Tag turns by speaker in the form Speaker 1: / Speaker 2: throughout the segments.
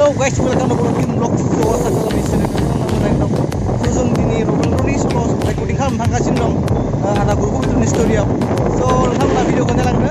Speaker 1: Hello guys, welcome to Robin Vlogs. So asa खालामनाय channel दं so जों दिनै रबिननि सल' रेकर्डिं खालामनो थांगासिनो दं आदा गुरुकुलनि स्टुडिय'आव so नोंथांमोना भिडिअखौ नायलांदो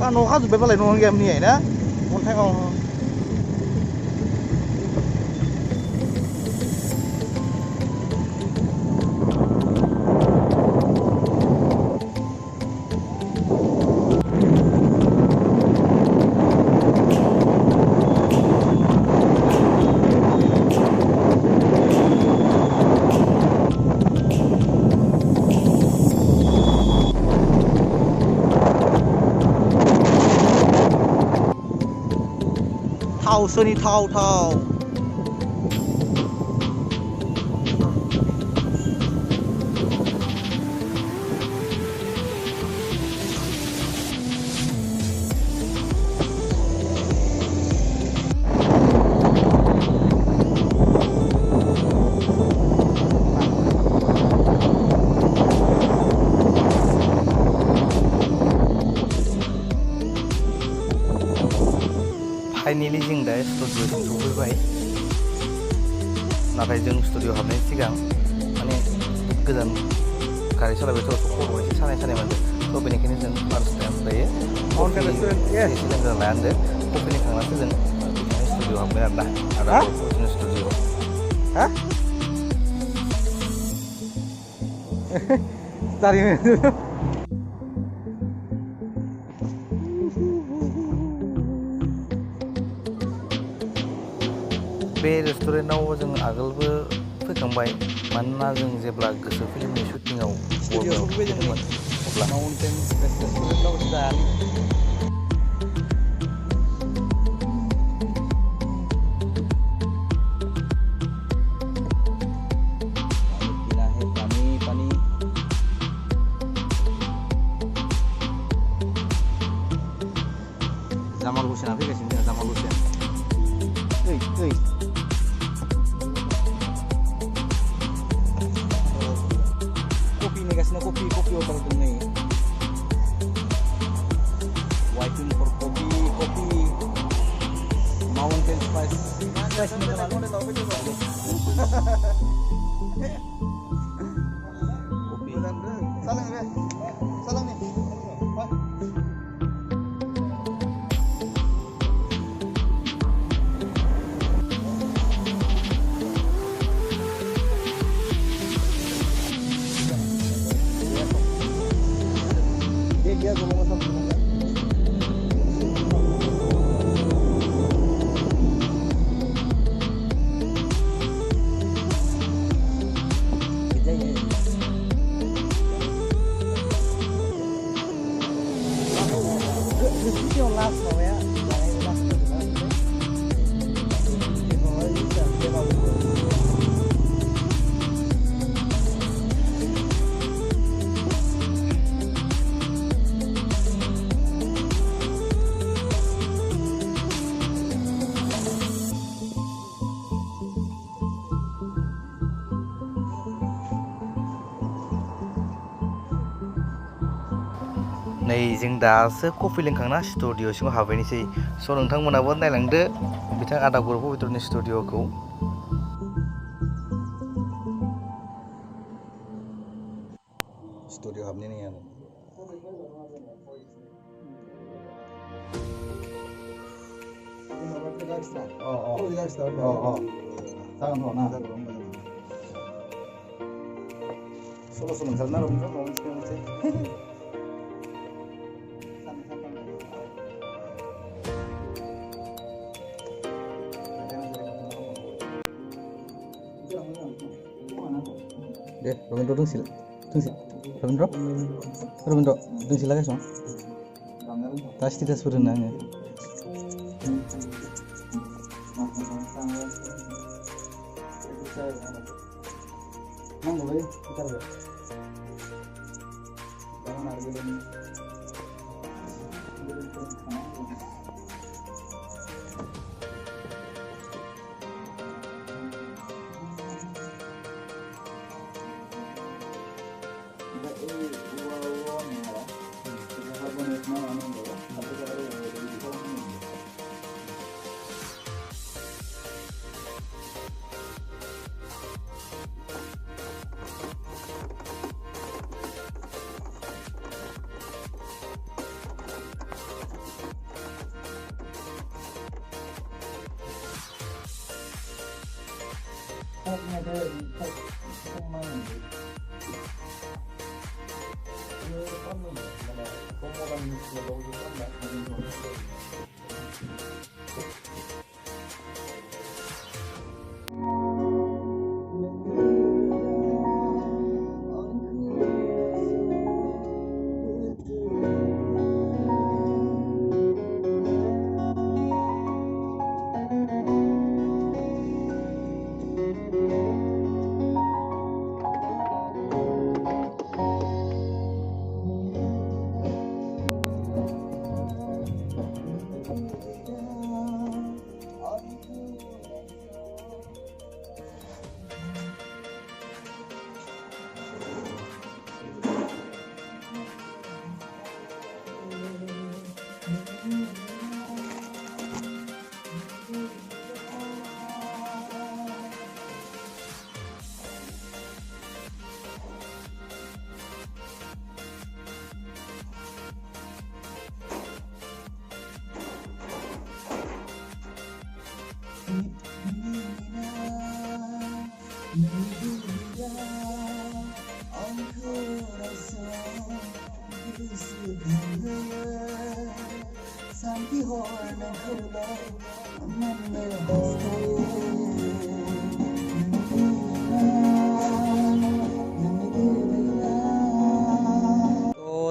Speaker 1: Pak no kan juga balik nongol game ni ya, montai oh. Thau seni thau. Finally जों दा स्टुडिअ'सिम सफैबाय नाथाय जों स्टुडिअ' हाबनायनि सिगां माने गोजान गारि सालायबाय थ' खर' एसे सानाय मोनदों थ' बेनिखायनो जों फार्स्ट टाइम दायो माउन्टेन रेस्टुरेन्ट एसे लोंग्रा लायान्दो कफिनि खांनासो जों स्टुडिअ' हाबबाय आरोना आदा स्टुडिअ' हा जारिमिन बे रेस्टुरेन्टाव जों आगोलबो फैखांबाय मानोना जों जेब्ला गोसो फिल्मनि शुटिंआव फैदोंमोन अब्ला माउन्टेन रेस्टुरेन्टाव जानो Jamal Hussein fैगासिनो Jamal Hussein ओइ कफि नेगासिनो कफि अर्डार होदों नै waiting for coffee mountain spice salam nih dia ngomong sama temen. नै जों दासो कफि लोंखांना स्टुडिअ सिङाव हाबहैनोसै स' नोंथांमोनाबो नायलांदो बिथां आदा बर' पबित्रनि स्टुडिअखौ स्टुडिअ हाबनाय नै आरो सल' सल' ओंखारना रंजा माबा मोनसे deh, Robindro dungsil, Robindro dungsil lagi song, tas tidak sebenarnya. Mang boleh, kita boleh. Jangan ada yang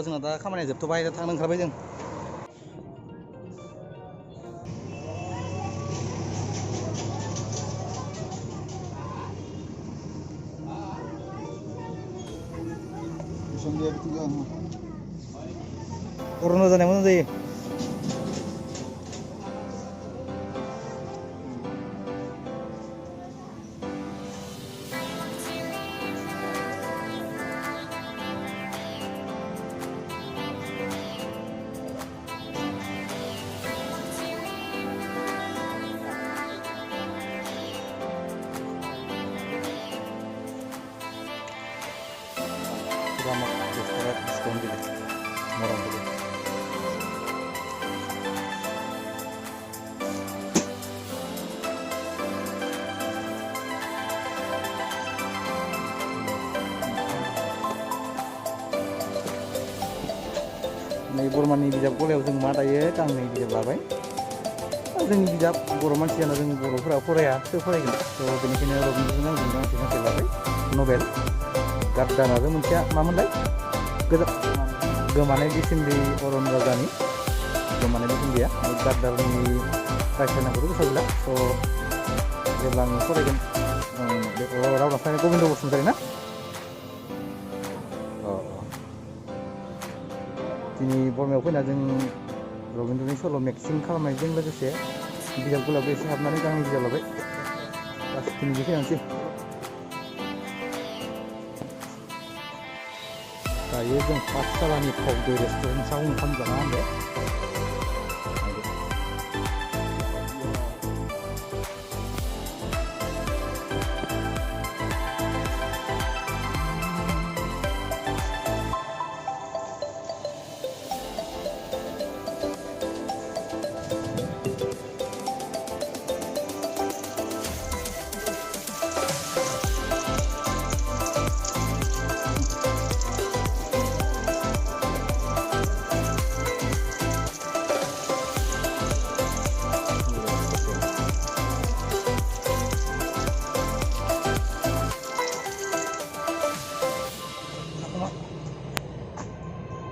Speaker 1: जोंना दा खामानिया जोबथ'बाय दा थांनो ओंखारबाय जों कर'ना जानाया मोजां जायो Selamat beristirahat diskon dulu, murah dulu. नै बरमानि बिजाब गलायाव जों मा दायो गांनै बिजाब लाबाय जोंनि बिजाब बर' मानसियानो जों बर'फोरा फराया सोर फरायगोन थ' बेनिखायनो रबीन्द्रनाथ जों गांसे लाबाय नभेल गाद्दार आरो मोनसेया मामोनलाय गोमानाय बिसोम्रि अरन राजानि गोमानाय बिसोम्रिया गाद्दारनि रायथाइनांगौथ' गोसोआव गैला थ' जेब्ला आं फरायगोन बेखौ राव दानस्लायनाय गबिन्द बसुमतारी ना दिनै बरमायाव फैना जों रबीन्द्रनि सल' मेक्सिं खालामनायजों लोगोसे बिजाब गलायावबो एसे हाबनानै गांनै बिजाब लाबाय बास दिनै बेखिनियानोसै दायो जों पाठशालानि फावदै रेस्टुरेन्टआव ओंखाम जाना होनदो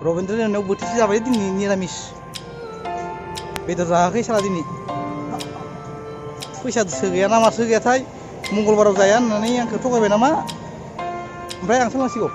Speaker 1: रबीन्द्रनि उनाव बोथिसे जाबाय दिनै निरामिस बेदर जायाखै सारा दिनै फैसासो गैया नामासो गैयाथाय मंगलबाराव जाया होननानै आंखौ थगायबाय नामा ओमफ्राय आं थांनांसिगौ